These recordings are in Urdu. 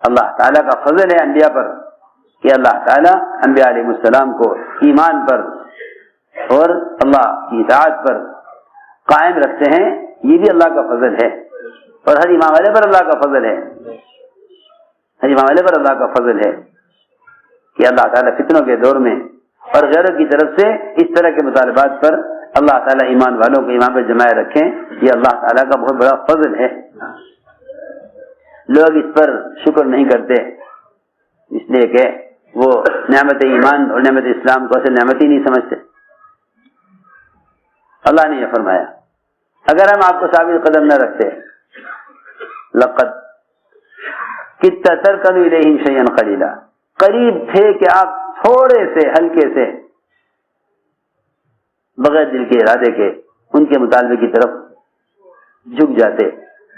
اللہ تعالیٰ کا فضل ہے انبیاء پر کہ اللہ تعالیٰ انبیاء علیہ السلام کو ایمان پر اور اللہ کی اطاعت پر قائم رکھتے ہیں. یہ بھی اللہ کا فضل ہے. اور ہر ایمان والے پر اللہ کا فضل ہے. ہر ایمان والے پر اللہ کا فضل ہے کہ اللہ تعالیٰ فتنوں کے دور میں اور غیروں کی طرف سے اس طرح کے مطالبات پر اللہ تعالیٰ ایمان والوں کو ایمان پہ جمائے رکھیں. یہ اللہ تعالیٰ کا بہت بڑا فضل ہے. لوگ اس پر شکر نہیں کرتے اس لیے کہ وہ نعمت ایمان اور نعمت اسلام کو ایسے نعمت ہی نہیں سمجھتے. اللہ نے یہ فرمایا اگر ہم آپ کو ثابت قدم نہ رکھتے لقد کتا ترکنوا الیہم شیئا قلیلا، قریب تھے کہ آپ تھوڑے سے ہلکے سے بغیر دل کے ارادے کے ان کے مطالبے کی طرف جھک جاتے.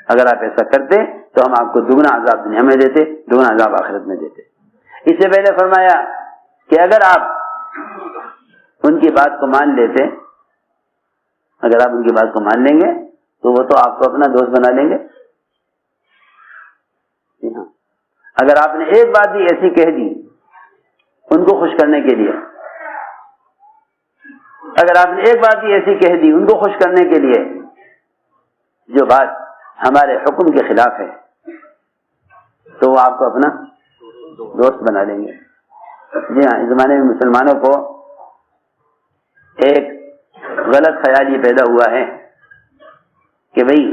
اگر آپ ایسا کرتے تو ہم آپ کو دگنا عذاب دنیا میں دیتے، دگنا عذاب آخرت میں دیتے. اس سے پہلے فرمایا کہ اگر آپ ان کی بات کو مان لیتے، اگر آپ ان کی بات کو مان لیں گے تو وہ تو آپ کو اپنا دوست بنا لیں گے. اگر آپ نے ایک بات بھی ایسی کہہ دی ان کو خوش کرنے کے لیے، اگر آپ نے ایک بات بھی ایسی کہہ دی ان کو خوش کرنے کے لیے جو بات ہمارے حکم کے خلاف ہے تو وہ آپ کو اپنا دوست بنا لیں گے. جی ہاں، اس زمانے میں مسلمانوں کو ایک غلط خیال یہ پیدا ہوا ہے کہ بھئی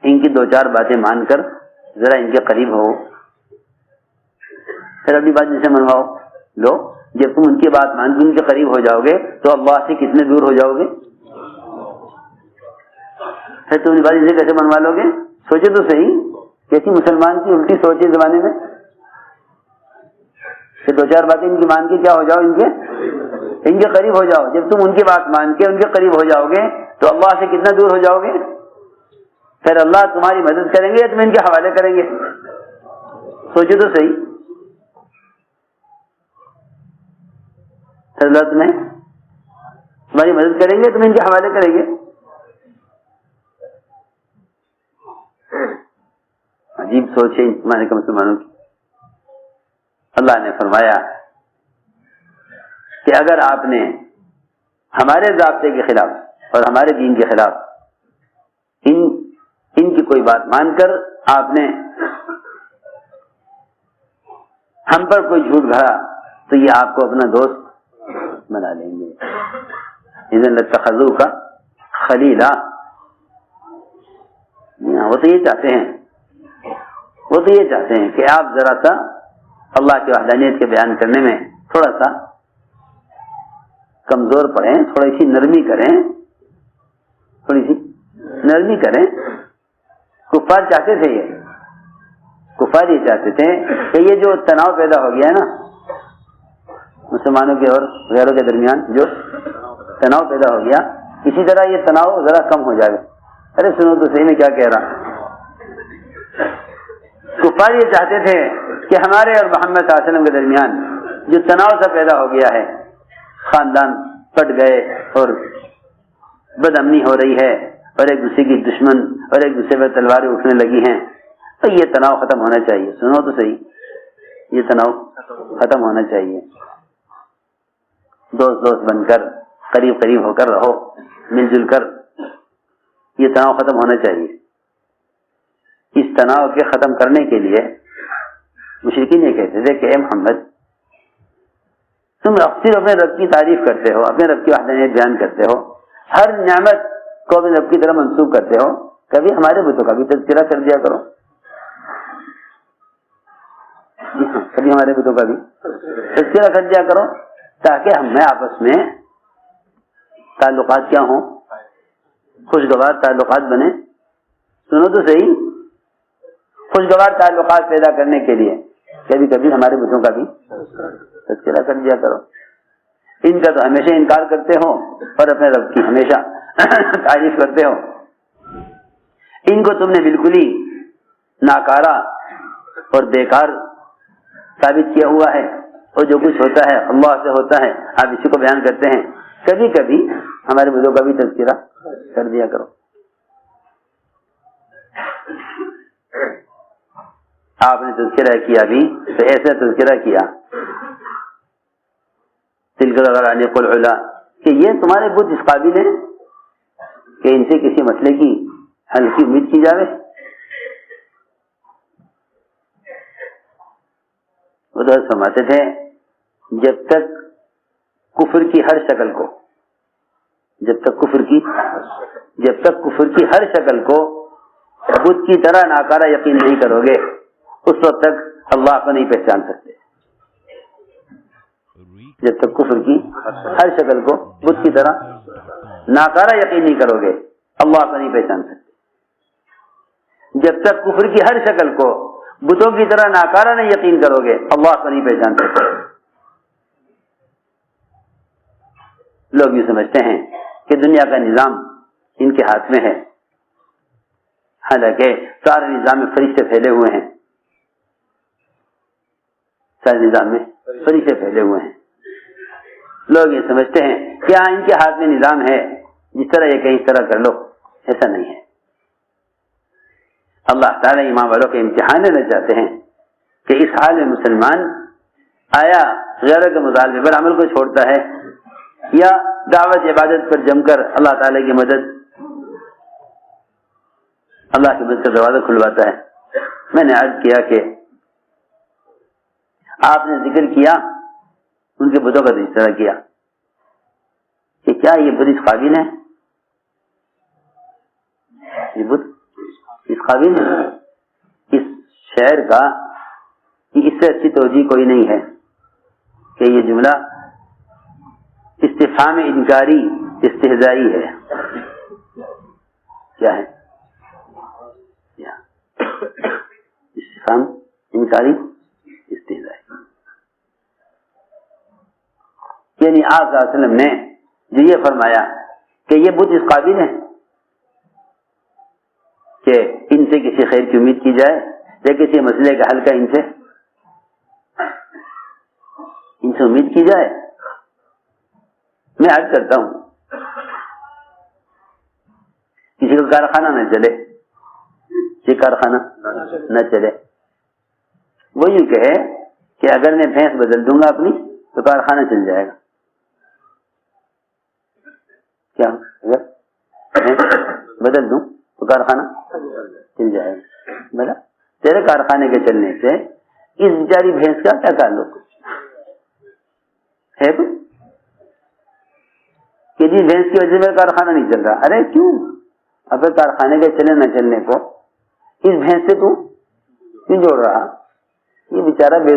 ان کی دو چار باتیں مان کر ذرا ان کے قریب ہو، پھر اپنی بات جسے منواؤ. لو جب تم ان کی بات مان کے ان کے قریب ہو جاؤ گے تو اللہ سے کتنے دور ہو جاؤ گے. پھر تم ان بات جسے کیسے منوا لو گے؟ سوچے تو صحیح، کیسی مسلمان کی الٹی سوچ ہے زمانے میں کہ دو چار باتیں ان کی مان کے کیا ہو جاؤ، ان کے قریب ہو جاؤ. جب تم ان کی بات مان کے ان کے قریب ہو جاؤ گے تو اللہ سے کتنا دور ہو جاؤ گے. پھر اللہ تمہاری مدد کریں گے یا تم ان کے حوالے کریں گے؟ سوچے تو صحیح. پھر اللہ تمہاری مدد کریں گے، تم ان کے حوالے کریں گے. عجیب سوچ ہے زمانے کے مسلمانوں کی. اللہ نے فرمایا کہ اگر آپ نے ہمارے ضابطے کے خلاف اور ہمارے دین کے خلاف ان کی کوئی بات مان کر آپ نے ہم پر کوئی جھوٹ گھڑا تو یہ آپ کو اپنا دوست بنا لیں گے. اذن لاتخذوک خلیلا. وہ تو یہ چاہتے ہیں کہ آپ ذرا سا اللہ کی وحدانیت کے بیان کرنے میں تھوڑا سا کمزور پڑیں، تھوڑی سی نرمی کریں. کفار چاہتے تھے، کفار یہ چاہتے تھے کہ یہ جو تناؤ پیدا ہو گیا ہے نا مسلمانوں کے اور غیروں کے درمیان، جو تناؤ پیدا ہو گیا، اسی طرح یہ تناؤ ذرا کم ہو جائے. ارے سنو تو صحیح میں کیا کہہ رہا. کفار یہ چاہتے تھے کہ ہمارے اور محمد صلی اللہ علیہ وسلم کے درمیان جو تناؤ سا پیدا ہو گیا ہے، خاندان پٹ گئے اور بد امنی ہو رہی ہے اور ایک دوسرے کی دشمن اور ایک دوسرے پہ تلواریں اٹھنے لگی ہیں، تو یہ تناؤ ختم ہونا چاہیے. سنو تو صحیح، یہ تناؤ ختم ہونا چاہیے. دوست بن کر قریب ہو کر رہو، مل جل کر. یہ تناؤ ختم ہونا چاہیے. اس تناؤ کے ختم کرنے کے لیے مشرکین یہ کہتے تھے کہ اے محمد، تم اکثر اپنے رب کی تعریف کرتے ہو، اپنے رب کی وحدانیت بیان کرتے ہو، ہر نعمت کو اپنے رب کی طرح منسوب کرتے ہو، کبھی ہمارے بتوں کا بھی تذکرہ کر دیا کرو. کبھی ہمارے بتوں کا بھی تذکرہ کر دیا کرو تاکہ ہم میں آپس میں تعلقات کیا ہوں، خوشگوار تعلقات بنے. سنو تو صحیح، خوشگوار تعلقات پیدا کرنے کے لیے کبھی کبھی ہمارے بتوں کا بھی تذکرہ کر دیا کرو. ان کا تو ہمیشہ انکار کرتے ہو اور اپنے رب کی ہمیشہ تعریف کرتے ہو. ان کو تم نے بالکل ہی ناکارہ اور بیکار ثابت کیا ہوا ہے، اور جو کچھ ہوتا ہے اللہ سے ہوتا ہے، آپ اسی کو بیان کرتے ہیں. کبھی کبھی ہمارے بتوں کا بھی تذکرہ کر دیا کرو. آپ نے تذکرہ کیا بھی تو ایسا تذکرہ کیا تلک العلا کہ یہ تمہارے بت اس قابل ہیں کہ ان سے کسی مسئلے کی حل کی امید کی جاوے. وہ تو فرماتے تھے جب تک کفر کی ہر شکل کو ہر شکل کو بت کی طرح ناکارہ یقین نہیں کرو گے اس وقت تک اللہ کو نہیں پہچان سکتے. جب تک کفر کی ہر شکل کو بت کی طرح ناکارہ یقین نہیں کرو گے اللہ کو نہیں پہچان سکتے. جب تک کفر کی ہر شکل کو بتوں کی طرح ناکارہ نہیں یقین کرو گے اللہ کو نہیں پہچان سکتے. لوگ یہ سمجھتے ہیں کہ دنیا کا نظام ان کے ہاتھ میں ہے، حالانکہ سارے نظام میں فرشتے پھیلے ہوئے ہیں. سارے نظام میں فرشتے پھیلے ہوئے ہیں. لوگ یہ سمجھتے ہیں کہ ہاں ان کے ہاتھ میں نظام ہے، جس طرح یہ کہیں اس طرح کر لو. ایسا نہیں ہے. اللہ تعالیٰ ایمان والوں کے امتحان لینا چاہتے ہیں کہ اس حال میں مسلمان آیا غیروں کے مطالبے پر عمل کو چھوڑتا ہے یا دعوت عبادت پر جم کر اللہ تعالیٰ کی مدد کا دروازہ کھلواتا ہے. میں نے عرض کیا کہ آپ نے ذکر کیا ان کے بتوں کا تذکرہ کیا کہ کیا یہ بت اس قابل ہے، یہ بت اس قابل ہے اس شعر کا کہ اس سے اچھی توجیہ کوئی نہیں ہے کہ یہ جملہ استفہام انکاری استہزائی ہے. کیا ہے استفہام انکاری استہزائی، یعنی آپ صلی اللہ علیہ وسلم نے جو یہ فرمایا کہ یہ بت اس قابل ہے کہ ان سے کسی خیر کی امید کی جائے یا کسی مسئلے کا حل کا ان سے امید کی جائے. میں عرض کرتا ہوں کسی کا کارخانہ نہ چلے، کسی کارخانہ نہ چلے، وہ یوں کہے کہ اگر میں بھینس بدل دوں گا اپنی تو کارخانہ چل جائے گا. کیا اگر بھینس بدل دوں تو کارخانہ چل جائے گا؟ بلا تیرے کارخانے کے چلنے سے اس بیچاری بھینس کا کیا تعلق ہے کہ جی بھینس کی وجہ سے کارخانہ نہیں چل رہا؟ ارے کیوں؟ اگر کارخانے کے چلنے نہ چلنے کو اس بھینس سے تو کیوں جوڑ رہا؟ یہ بیچارہ بے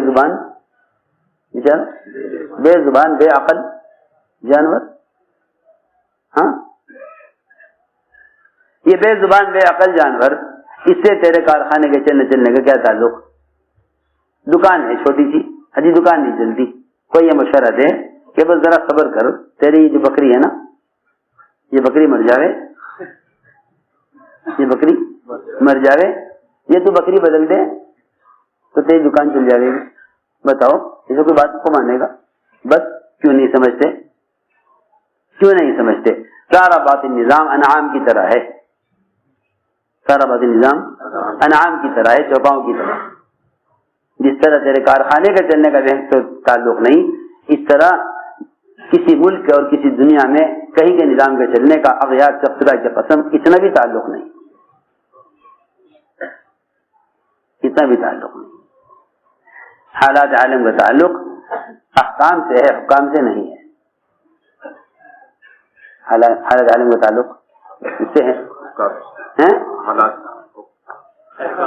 زبان بے عقل جانور. ہاں یہ بے زبان بے عقل جانور، اس سے تیرے کارخانے کے چلنے کا کیا تعلق؟ دکان ہے چھوٹی سی، ابھی دکان نہیں چلتی، کوئی یہ مشورہ دے کہ بس ذرا صبر کر، تیری جو بکری ہے نا یہ بکری مر جاوے، یہ تو بکری بدل دے تو تیری دکان چل جائے گی. بتاؤ اسے کوئی بات کو مانے گا؟ بس کیوں نہیں سمجھتے؟ سارا باطل نظام انعام کی طرح ہے، چوپاؤں کی طرح. جس طرح تیرے کارخانے کا چلنے کا تو تعلق نہیں، اس طرح کسی ملک اور کسی دنیا میں کہیں کے نظام کے چلنے کا اغیار چفترا کی قسم اتنا بھی تعلق نہیں. حالات عالم کا تعلق احکام سے ہے، حکام سے نہیں ہے. حالات عالم کا تعلق کس سے ہے؟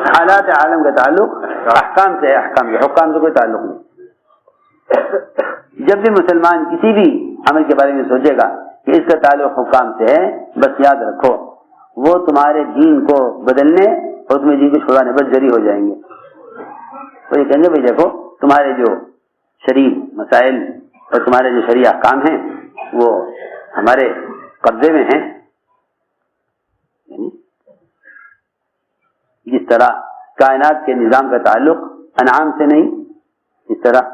حالات عالم کا تعلق احکام سے ہے، حکام سے کوئی تعلق نہیں. جب بھی مسلمان کسی بھی عمل کے بارے میں سوچے گا کہ اس کا تعلق حکام سے ہے، بس یاد رکھو وہ تمہارے دین کو بدلنے اور تمہیں دین کو چھڑانے پر جری ہو جائیں گے. تو یہ کہیں گے بھائی دیکھو تمہارے جو شرعی مسائل اور تمہارے جو شرعی احکام ہیں وہ ہمارے قبضے میں ہیں. جس طرح کائنات کے نظام کا تعلق انعام سے نہیں، اس طرح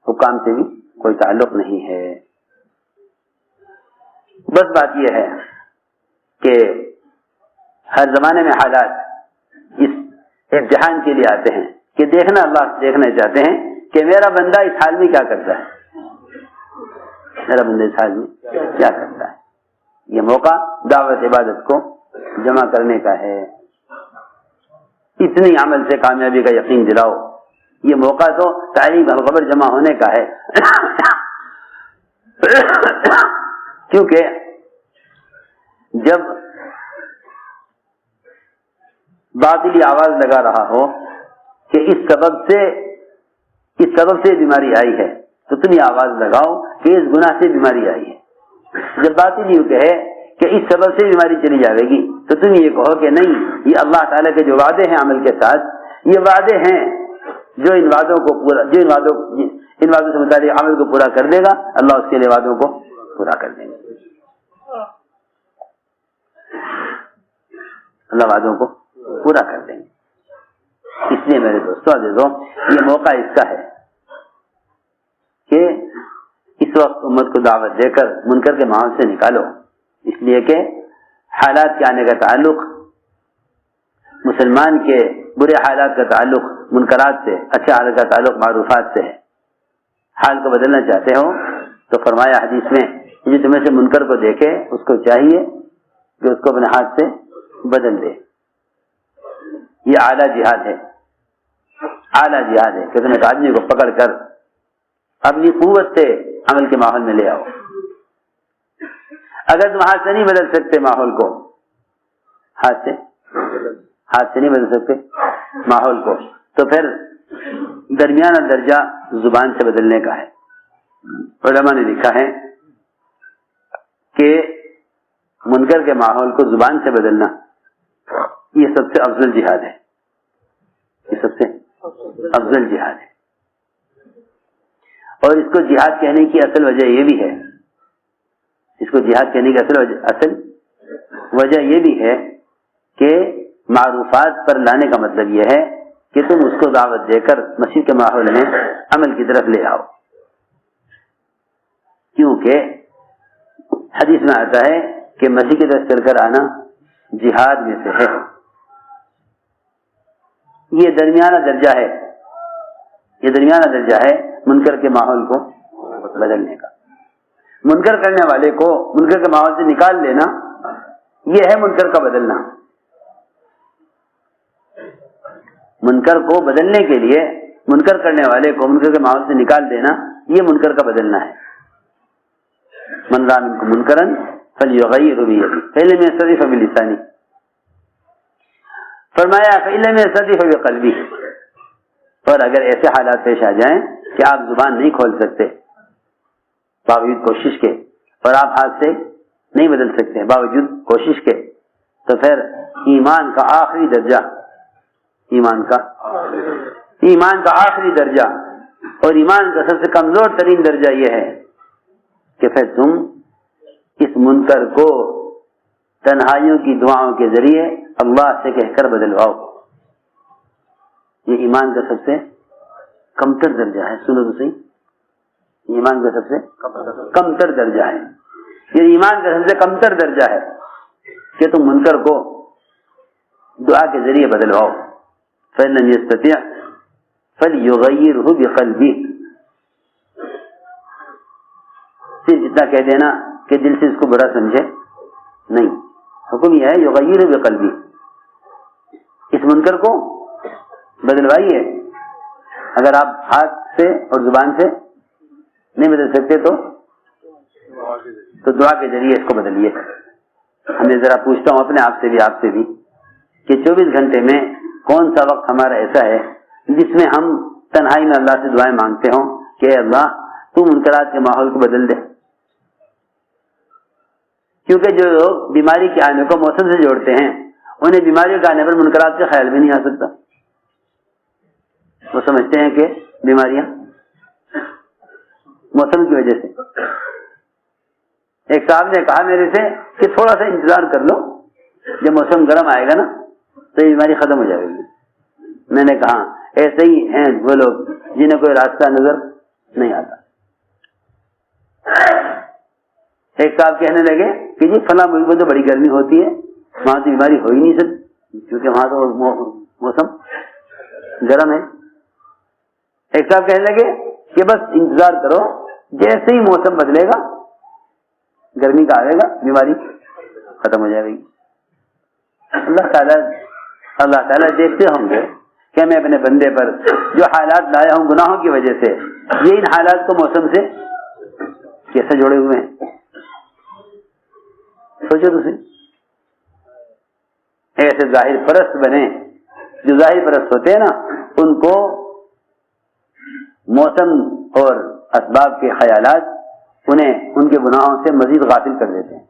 حکام سے بھی کوئی تعلق نہیں ہے. بس بات یہ ہے کہ ہر زمانے میں حالات اس امتحان کے لیے آتے ہیں کہ دیکھنا اللہ دیکھنا چاہتے ہیں کہ میرا بندہ اس حال میں کیا کرتا ہے، میرا بندہ اس حال میں کیا کرتا ہے. یہ موقع دعوت عبادت کو جمع کرنے کا ہے. اتنی عمل سے کامیابی کا یقین دلاؤ. یہ موقع تو تعریف الخبر جمع ہونے کا ہے. کیونکہ جب باطلی آواز لگا رہا ہو کہ اس سبب سے بیماری آئی ہے تو تم یہ آواز لگاؤ کہ اس گناہ سے بیماری آئی ہے. جب باطل یوں کہے کہ اس سبب سے بیماری چلی جائے گی تو تم یہ کہو کہ نہیں، یہ اللہ تعالیٰ کے جو وعدے ہیں عمل کے ساتھ، یہ وعدے ہیں جو ان وعدوں سے متعلق عمل کو پورا کر دے گا، اللہ اس کے لیے وعدوں کو پورا کر دیں گے. اللہ وعدوں کو پورا کر دیں گے. اس لیے میرے دوستوں عزیزوں، یہ موقع اس کا ہے کہ اس وقت امت کو دعوت دے کر منکر کے ماحول سے نکالو. اس لیے کہ حالات کے آنے کا تعلق، مسلمان کے برے حالات کا تعلق منکرات سے، اچھے حالات کا تعلق معروفات سے ہے. حال کو بدلنا چاہتے ہو تو فرمایا حدیث میں، جو تمہیں سے منکر کو دیکھے اس کو چاہیے کہ اس کو اپنے ہاتھ سے بدل دے. یہ اعلیٰ جہاد ہے، اعلیٰ جہاد ہے کہ تم ایک آدمی کو پکڑ کر اپنی قوت سے عمل کے ماحول میں لے آؤ. اگر تم ہاتھ سے نہیں بدل سکتے ماحول کو، ہاتھ سے نہیں بدل سکتے ماحول کو، تو پھر درمیانہ درجہ زبان سے بدلنے کا ہے. علماء نے لکھا ہے کہ منکر کے ماحول کو زبان سے بدلنا یہ سب سے افضل جہاد ہے. یہ سب سے افضل جہاد ہے. اور اس کو جہاد کہنے کی اصل وجہ یہ بھی ہے، اس کو جہاد کہنے کی اصل وجہ یہ بھی ہے کہ معروفات پر لانے کا مطلب یہ ہے کہ تم اس کو دعوت دے کر مسجد کے ماحول میں عمل کی طرف لے آؤ. کیونکہ حدیث میں آتا ہے کہ مسجد کی طرف چل کر آنا جہاد میں سے ہے. یہ درمیانہ درجہ ہے، یہ درمیانہ درجہ ہے منکر کے ماحول کو بدلنے کا. منکر کرنے والے کو منکر کے ماحول سے نکال لینا یہ ہے منکر کا بدلنا. منکر کو بدلنے کے لیے منکر کرنے والے کو منکر کے ماحول سے نکال دینا یہ منکر کا بدلنا ہے. من رأى منکم منکرا فلیغیرہ بیدہ فإن لم یستطع فبلسانہ. فرمایا فإن لم یستطع فبقلبہ. اور اگر ایسے حالات پیش آ جائیں کہ آپ زبان نہیں کھول سکتے باوجود کوشش کے، اور آپ ہاتھ سے نہیں بدل سکتے باوجود کوشش کے، تو پھر ایمان کا آخری درجہ، ایمان کا آخری درجہ اور ایمان کا سب سے کمزور ترین درجہ یہ ہے کہ پھر تم اس منکر کو تنہائیوں کی دعاؤں کے ذریعے اللہ سے کہہ کر بدلواؤ. یہ ایمان کا سب سے کمتر درجہ ہے. سنو تو صحیح، ایمان کا سب سے کمتر درجہ ہے. یہ ایمان کا سب سے کمتر درجہ ہے کہ تم منکر کو دعا کے ذریعے بدلواؤ. فإن لم يستطع فليغيره بقلبه. صرف اتنا کہہ دینا کہ دل سے اس کو برا سمجھے نہیں. حکم یہ ہے یغیر بقلبی، اس منکر کو بدلوائیے. اگر آپ ہاتھ سے اور زبان سے نہیں بدل سکتے تو دعا کے ذریعے اس کو بدلیے. ہمیں ذرا پوچھتا ہوں اپنے آپ سے بھی کہ 24 گھنٹے میں کون سا وقت ہمارا ایسا ہے جس میں ہم تنہائی میں اللہ سے دعائیں مانگتے ہوں کہ اے اللہ تو منکرات کے ماحول کو بدل دے. کیونکہ جو لوگ بیماری کے آنے کو موسم سے جوڑتے ہیں انہیں بیماریوں کے آنے پر منکرات کا خیال بھی نہیں آ سکتا. وہ سمجھتے ہیں کہ بیماریاں موسم کی وجہ سے. ایک صاحب نے کہا میرے سے کہ تھوڑا سا انتظار کر لو، جب موسم گرم آئے گا نا تو یہ بیماری ختم ہو جائے گی. میں نے کہا ایسے ہی ہیں وہ لوگ جنہیں کوئی راستہ نظر نہیں آتا. ایک صاحب کہنے لگے کہ جی فلاں ملک میں تو بڑی گرمی ہوتی ہے، وہاں تو بیماری ہو ہی نہیں سکتی کیونکہ وہاں تو موسم گرم ہے. ایک صاحب کہنے لگے کہ بس انتظار کرو، جیسے ہی موسم بدلے گا، گرمی کا آئے گا، بیماری ختم ہو جائے گی۔ اللہ تعالیٰ دیکھتے ہوں گے کہ میں اپنے بندے پر جو حالات لایا ہوں گناہوں کی وجہ سے، یہ ان حالات کو موسم سے کیسے جوڑے ہوئے ہیں۔ سوچو تسی، ایسے ظاہر پرست بنے، جو ظاہر پرست ہوتے ہیں نا، ان کو موسم اور اسباب کے خیالات انہیں ان کے گناہوں سے مزید غافل کر دیتے ہیں۔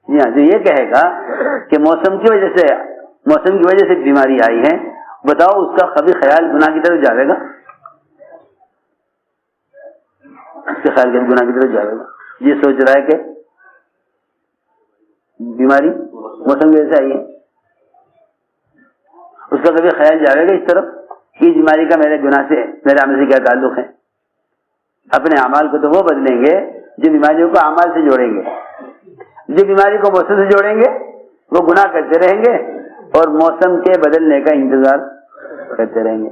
جی ہاں، جو یہ کہے گا کہ موسم کی وجہ سے بیماری آئی ہے، بتاؤ اس کا کبھی خیال گناہ کی طرف جاوے گا؟ اس کا خیال کبھی گناہ کی طرف جاوے گا؟ یہ سوچ رہا ہے کہ بیماری موسم کی وجہ سے آئی ہے، اس کا کبھی خیال جاوے گا اس طرف کہ اس بیماری کا میرے گناہ سے، میرے عمل سے کیا تعلق ہے؟ اپنے اعمال کو تو وہ بدلیں گے جو بیماریوں کو اعمال سے جوڑیں گے، جو بیماری کو موسم سے جوڑیں گے وہ گناہ کرتے رہیں گے اور موسم کے بدلنے کا انتظار کرتے رہیں گے۔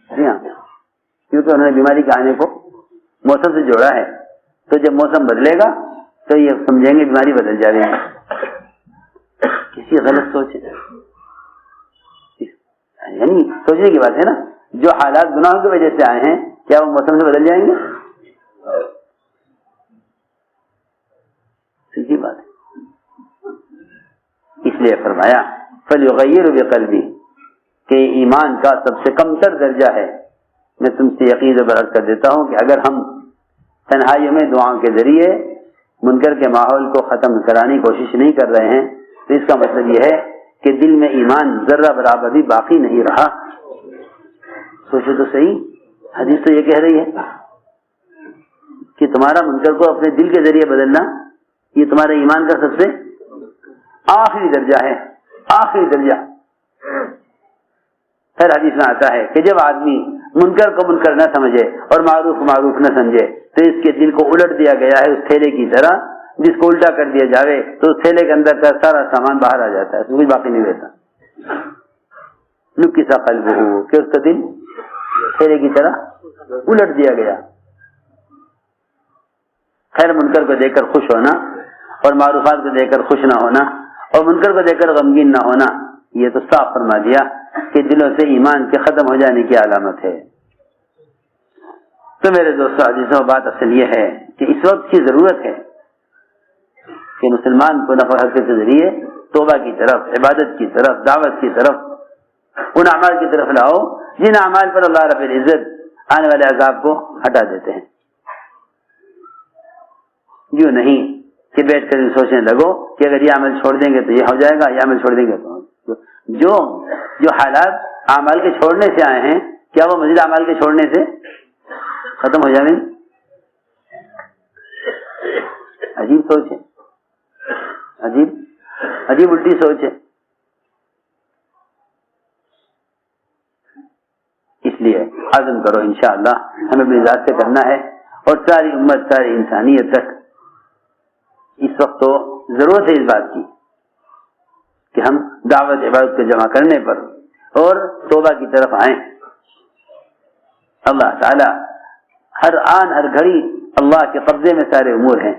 جی ہاں، کیونکہ انہوں نے بیماری کے آنے کو موسم سے جوڑا ہے، تو جب موسم بدلے گا تو یہ سمجھیں گے بیماری بدل جائے گی۔ کسی غلط سوچ ہے، یعنی سوچنے کی بات ہے نا، جو حالات گناہوں کی وجہ سے آئے ہیں کیا وہ موسم سے بدل جائیں گے؟ سیدھی بات ہے۔ اس لیے فرمایا فَلْيُغَيِّرْ بِقَلْبِهِ کہ ایمان کا سب سے کم تر درجہ ہے۔ میں تم سے یقین و برعرض کر دیتا ہوں کہ اگر ہم تنہائیوں میں دعاؤں کے ذریعے منکر کے ماحول کو ختم کرانے کی کوشش نہیں کر رہے ہیں تو اس کا مطلب یہ ہے کہ دل میں ایمان ذرہ برابر بھی باقی نہیں رہا۔ سوچو تو صحیح، حدیث تو یہ کہہ رہی ہے کہ تمہارا منکر کو اپنے دل کے ذریعے بدلنا یہ تمہارے ایمان کا سب سے آخری درجہ ہے، آخری درجہ۔ پھر حدیث میں آتا ہے کہ جب آدمی منکر کو منکر نہ سمجھے اور معروف کو معروف نہ سمجھے تو اس کے دل کو الٹ دیا گیا ہے اس تھیلے کی طرح، جس کو الٹا کر دیا جاوے تو اس تھیلے کے اندر کا سارا سامان باہر آ جاتا ہے، کچھ باقی نہیں رہتا۔ لکسا قلبہ کہ اس کا دل تھیلے کی طرح الٹ دیا گیا۔ خیر منکر کو دیکھ کر خوش ہونا اور معروفات کو دیکھ کر خوش نہ ہونا اور منکر کو دیکھ کر غمگین نہ ہونا، یہ تو صاف فرما دیا کہ دلوں سے ایمان کے ختم ہو جانے کی علامت ہے۔ تو میرے دوستو عزیزوں، بات اصل یہ ہے کہ اس وقت کی ضرورت ہے کہ مسلمان کو نفع حق کے ذریعے توبہ کی طرف، عبادت کی طرف، دعوت کی طرف، ان اعمال کی طرف لاؤ جن اعمال پر اللہ رب العزت آنے والے عذاب کو ہٹا دیتے ہیں۔ یوں نہیں کہ بیٹھ کر سوچنے لگو کہ اگر یہ عمل چھوڑ دیں گے تو یہ ہو جائے گا، یہ عمل چھوڑ دیں گے تو جو حالات اعمال کے چھوڑنے سے آئے ہیں کیا وہ مزید اعمال کے چھوڑنے سے ختم ہو جائیں گے؟ عجیب سوچ ہے، عجیب الٹی سوچ ہے۔ اس لیے عزم کرو انشاءاللہ ہمیں اپنی ذات سے کرنا ہے، اور ساری امت، ساری انسانیت تک اس وقت تو ضرورت ہے اس بات کی کہ ہم دعوت عبادت کو جمع کرنے پر اور توبہ کی طرف آئیں۔ اللہ تعالی ہر آن ہر گھڑی اللہ کے قبضے میں سارے امور ہیں،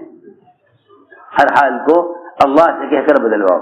ہر حال کو اللہ سے کہہ کر بدلواؤ۔